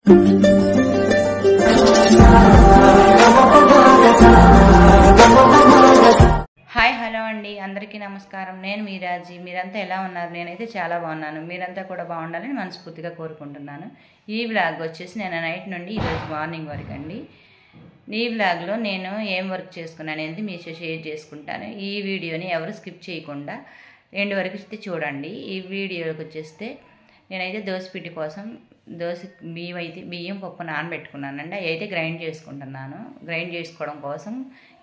Hi hello అండి, అందరికీ నమస్కారం. నేను మీరాజీ. మీరంతా ఎలా ఉన్నారు? నేనైతే చాలా బాగున్నాను. మీరంతా కూడా బాగుండాలని మనస్ఫూర్తిగా కోరుకుంటున్నాను. ఈ వ్లాగ్ వచ్చేసి నేను నైట్ నుండి ఈరోజు మార్నింగ్ వరకు అండి. ఈ వ్లాగ్లో నేను ఏం వర్క్ చేసుకున్నాను అనేది మీతో షేర్ చేసుకుంటాను. ఈ వీడియోని ఎవరు స్కిప్ చేయకుండా ఎండ్ వరకు చూడండి. ఈ వీడియోకి వచ్చేస్తే నేనైతే దోసపిండి కోసం బియ్యం పప్పు నానబెట్టుకున్నానండి. అవి అయితే గ్రైండ్ చేసుకుంటున్నాను. గ్రైండ్ చేసుకోవడం కోసం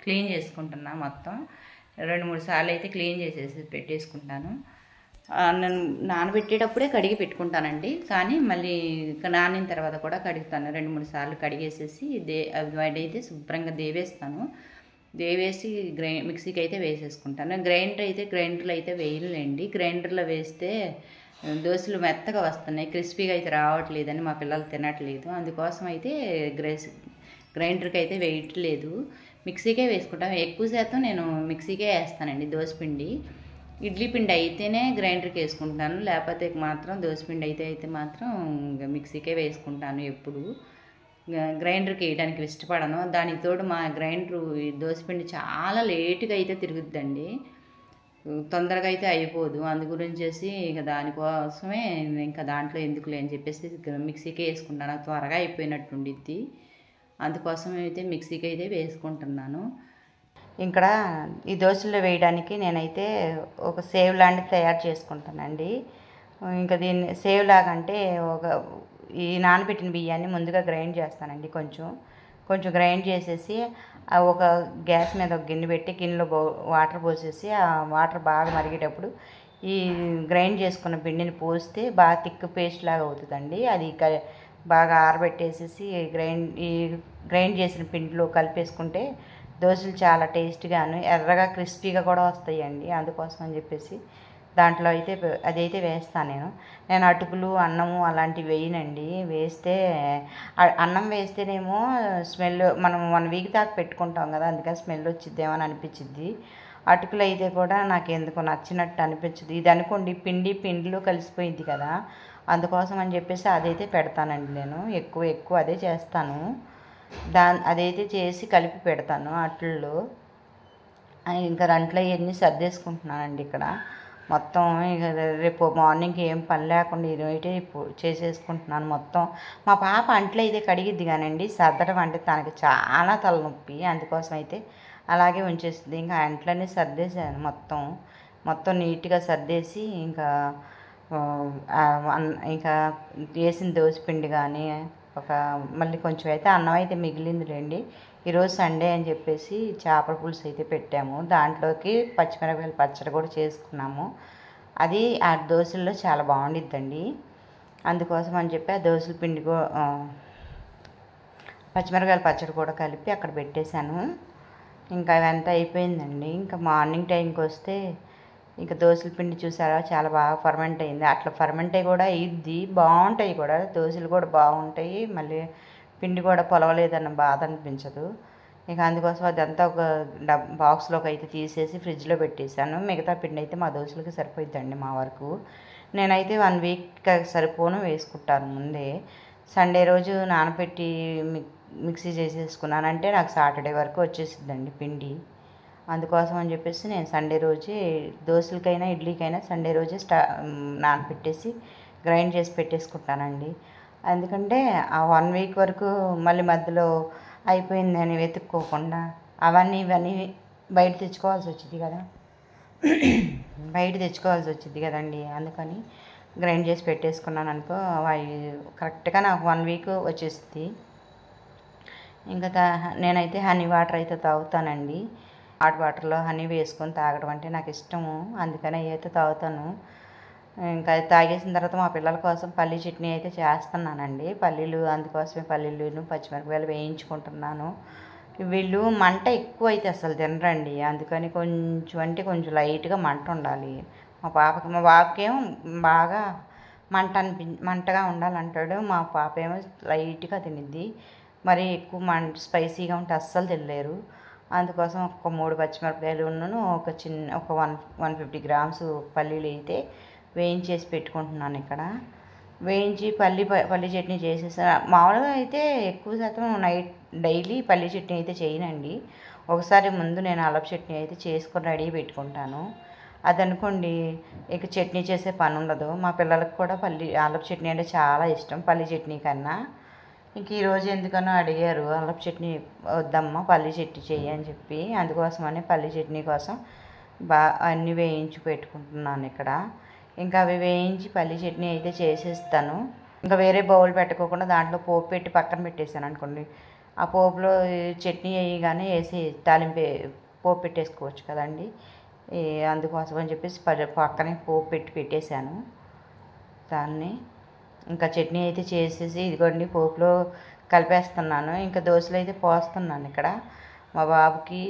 క్లీన్ చేసుకుంటున్నాను. మొత్తం 2-3 సార్లు అయితే క్లీన్ చేసేసి పెట్టేసుకుంటాను. నేను నానబెట్టేటప్పుడే కడిగి పెట్టుకుంటానండి, కానీ మళ్ళీ నానిన తర్వాత కూడా కడుగుతాను. 2-3 సార్లు కడిగేసేసి అయితే శుభ్రంగా దేవేసి మిక్సీకి అయితే వేసేసుకుంటాను. గ్రైండర్లో అయితే వేయలేండి. గ్రైండర్లో వేస్తే దోశలు మెత్తగా వస్తున్నాయి, క్రిస్పీగా అయితే రావట్లేదని మా పిల్లలు తినట్లేదు. అందుకోసం అయితే గ్రైండర్కి అయితే వేయట్లేదు, మిక్సీకే వేసుకుంటాను. ఎక్కువ శాతం నేను మిక్సీకే వేస్తానండి దోసపిండి. ఇడ్లీ పిండి అయితేనే గ్రైండర్కి వేసుకుంటాను, లేకపోతే మాత్రం దోసపిండి అయితే మాత్రం మిక్సీకే వేసుకుంటాను. ఎప్పుడు గ్రైండర్కి వేయడానికి ఇష్టపడను. దానికి తోడు మా గ్రైండరు దోసపిండి చాలా లేటుగా అయితే తిరుగుద్దండి, తొందరగా అయితే అయిపోదు. అందు గురించేసి ఇక దానికోసమే ఇంకా దాంట్లో ఎందుకులే అని చెప్పేసి మిక్సీకే వేసుకుంటాను. త్వరగా అయిపోయినట్టు ఉండిద్ది, అందుకోసం అయితే మిక్సీకి అయితే వేసుకుంటున్నాను. ఇక్కడ ఈ దోశల్లో వేయడానికి నేనైతే ఒక సేవ్ లాంటిది తయారు చేసుకుంటానండి. ఇంకా దీన్ని సేవ్ లాగంటే ఈ నానబెట్టిన బియ్యాన్ని ముందుగా గ్రైండ్ చేస్తానండి. కొంచెం గ్రైండ్ చేసేసి ఒక గ్యాస్ మీద ఒక గిన్నె పెట్టి గిన్నెలో వాటర్ పోసేసి ఆ వాటర్ బాగా మరిగేటప్పుడు ఈ గ్రైండ్ చేసుకున్న పిండిని పోస్తే బాగా థిక్ పేస్ట్ లాగా అవుతుందండి. అది బాగా ఆరబెట్టేసేసి గ్రైండ్ చేసిన పిండిలో కలిపేసుకుంటే దోశలు చాలా టేస్ట్గాను ఎర్రగా క్రిస్పీగా కూడా వస్తాయండి. అందుకోసం అని చెప్పేసి దాంట్లో అయితే అదైతే వేస్తాను నేను అటుకులు అన్నము అలాంటివి వేయనండి. అన్నం వేస్తేనేమో స్మెల్, మనం 1 వీక్ దాకా పెట్టుకుంటాం కదా, అందుకని స్మెల్ వచ్చిద్దేమో అని అనిపించిద్ది. అటుకులు అయితే కూడా నాకు ఎందుకో నచ్చినట్టు అనిపించదు. ఇది అనుకోండి పిండిలో కలిసిపోయింది కదా, అందుకోసం అని చెప్పేసి అదైతే పెడతానండి. నేను ఎక్కువ అదే చేస్తాను. అదైతే చేసి కలిపి పెడతాను అట్లలో. ఇంకా దాంట్లో ఇవన్నీ సర్దేసుకుంటున్నానండి. ఇక్కడ మొత్తం ఇక రేపు మార్నింగ్కి ఏం పని లేకుండా ఇదైతే చేసేసుకుంటున్నాను మొత్తం. మా పాప అంట్లు అయితే కడిగిద్ది కానండి, సర్దడం అంటే తనకి చాలా తలనొప్పి, అందుకోసం అయితే అలాగే ఉంచేస్తుంది. ఇంకా అంట్లన్నీ సర్దేశాను మొత్తం నీట్గా సర్దేసి ఇంకా వేసిన దోసపిండి కానీ మళ్ళీ కొంచెం అయితే అన్నం అయితే మిగిలిందిలేండి. ఈరోజు సండే అని చెప్పేసి చేపల పులుసు అయితే పెట్టాము. దాంట్లోకి పచ్చిమిరపకాయల పచ్చడి కూడా చేసుకున్నాము. అది ఆ దోశల్లో చాలా బాగుండిద్దండి. అందుకోసం అని చెప్పి ఆ దోశల పిండి పచ్చిమిరపకాయల పచ్చడి కూడా కలిపి అక్కడ పెట్టేశాను. ఇంకా అదంతా అయిపోయిందండి. ఇంకా మార్నింగ్ టైంకి వస్తే ఇంకా దోశల పిండి చూసారా చాలా బాగా ఫర్మెంట్ అయింది. అట్లా ఫర్మెంట్ అయ్యి కూడా ఇద్ది బాగుంటాయి కూడా, దోశలు కూడా బాగుంటాయి. మళ్ళీ పిండి కూడా పొలవలేదన్న బాధ అనిపించదు. ఇక అందుకోసం అదంతా ఒక బాక్స్లోకి అయితే తీసేసి ఫ్రిడ్జ్లో పెట్టేశాను. మిగతా పిండి అయితే మా దోశలకి సరిపోయిద్దండి మా వరకు. నేనైతే 1 వీక్ సరిపోను వేసుకుంటాను ముందే. సండే రోజు నానబెట్టి మిక్సీ చేసేసుకున్నానంటే నాకు సాటర్డే వరకు వచ్చేసిద్దండి పిండి. అందుకోసం అని చెప్పేసి నేను సండే రోజే దోశలకైనా ఇడ్లీకైనా సండే రోజే నానబెట్టేసి గ్రైండ్ చేసి పెట్టేసుకుంటానండి. ఎందుకంటే ఆ 1 వీక్ వరకు మళ్ళీ మధ్యలో అయిపోయిందని వెతుక్కోకుండా ఇవన్నీ బయట తెచ్చుకోవాల్సి వచ్చింది కదండి. అందుకని గ్రైండ్ చేసి పెట్టేసుకున్నాను అనుకో, అవి కరెక్ట్గా నాకు 1 వీక్ వచ్చేస్తుంది. ఇంకా నేనైతే హనీ వాటర్ అయితే తాగుతానండి. హాట్ వాటర్లో హనీ వేసుకొని తాగడం అంటే నాకు ఇష్టము, అందుకని అయితే తాగుతాను. ఇంకా తాగేసిన తర్వాత మా పిల్లల కోసం పల్లీ చట్నీ అయితే చేస్తున్నానండి. అందుకోసమే పల్లీలు పచ్చిమిరపకాయలు వేయించుకుంటున్నాను. వీళ్ళు మంట ఎక్కువ అయితే అసలు తినరండి, అందుకని కొంచెం లైట్గా మంట ఉండాలి. మా బాబుకేమో బాగా మంటగా ఉండాలంటాడు. మా పాప ఏమో లైట్గా తినిద్ది, మరి ఎక్కువ స్పైసీగా ఉంటే అస్సలు తినలేరు. అందుకోసం ఒక 3 పచ్చిమిరపకాయలు ఒక 150 గ్రామ్స్ పల్లీలు అయితే వేయించేసి పెట్టుకుంటున్నాను ఇక్కడ. వేయించి పల్లి చట్నీ చేసేసాను. మామూలుగా అయితే ఎక్కువ శాతం నైట్ డైలీ పల్లి చట్నీ అయితే చేయనండి. ఒకసారి ముందు నేను అల్లపు చట్నీ అయితే చేసుకొని రెడీ పెట్టుకుంటాను. అదనుకోండి ఇక చట్నీ చేసే పని ఉండదు. మా పిల్లలకు కూడా అల్లపు చట్నీ అంటే చాలా ఇష్టం పల్లి చట్నీ కన్నా. ఇంక ఈరోజు ఎందుకనో అడిగారు, అల్లపు చట్నీ వద్దమ్మా పల్లి చట్నీ చెయ్యి అని చెప్పి. అందుకోసమని పల్లి చట్నీ కోసం అన్నీ వేయించి పెట్టుకుంటున్నాను ఇక్కడ. ఇంకా అవి వేయించి పల్లి చట్నీ అయితే చేసేస్తాను. ఇంకా వేరే బౌల్ పెట్టుకోకుండా దాంట్లో పోపు పెట్టి పక్కన పెట్టేసాను అనుకోండి. ఆ పోపులో చట్నీ వేయగానే వేసి తాలింపు పోపు పెట్టేసుకోవచ్చు కదండి. అందుకోసం అని చెప్పేసి పక్కనే పోపు పెట్టేశాను దాన్ని. ఇంకా చట్నీ అయితే చేసేసి ఇదిగోండి పోపులో కలిపేస్తున్నాను. ఇంకా దోశలు అయితే పోస్తున్నాను ఇక్కడ. మా బాబుకి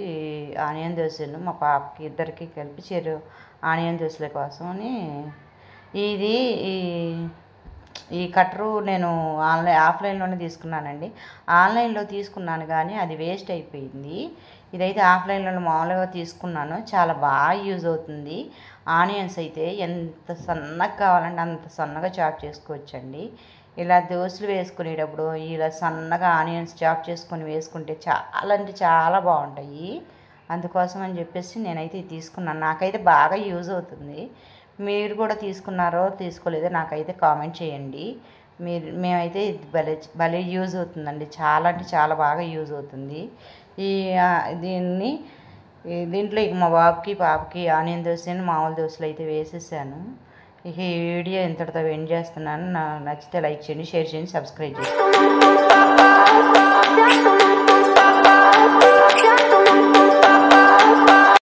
ఆనియన్ దోశలు, మా పాపకి ఇద్దరికి కలిపి ఆనియన్ దోశల కోసమని. ఇది ఈ కట్టరు నేను ఆఫ్లైన్లోనే తీసుకున్నానండి. ఆన్లైన్లో తీసుకున్నాను కానీ అది వేస్ట్ అయిపోయింది. ఇదైతే ఆఫ్లైన్లో మామూలుగా తీసుకున్నాను. చాలా బాగా యూజ్ అవుతుంది. ఆనియన్స్ అయితే ఎంత సన్నగా కావాలంటే అంత సన్నగా చాప్ చేసుకోవచ్చండి. ఇలా దోశలు వేసుకునేటప్పుడు ఇలా సన్నగా ఆనియన్స్ చాప్ చేసుకొని వేసుకుంటే చాలా అంటే చాలా బాగుంటాయి. అందుకోసం అని చెప్పేసి నేనైతే తీసుకున్నాను. నాకైతే బాగా యూజ్ అవుతుంది. మీరు కూడా తీసుకున్నారో తీసుకోలేదో నాకైతే కామెంట్ చేయండి. మేమైతే ఇది భలే యూజ్ అవుతుందండి. చాలా అంటే చాలా బాగా యూజ్ అవుతుంది. దీంట్లో ఇక మా బాబుకి పాపకి ఆనియన్ దోశ మామూలు దోశలు అయితే వేసేసాను. ఇక ఈ వీడియో ఇంతటితో ఎండ్ చేస్తున్నాను. నచ్చితే లైక్ చేయండి, షేర్ చేయండి, సబ్స్క్రైబ్ చేయండి.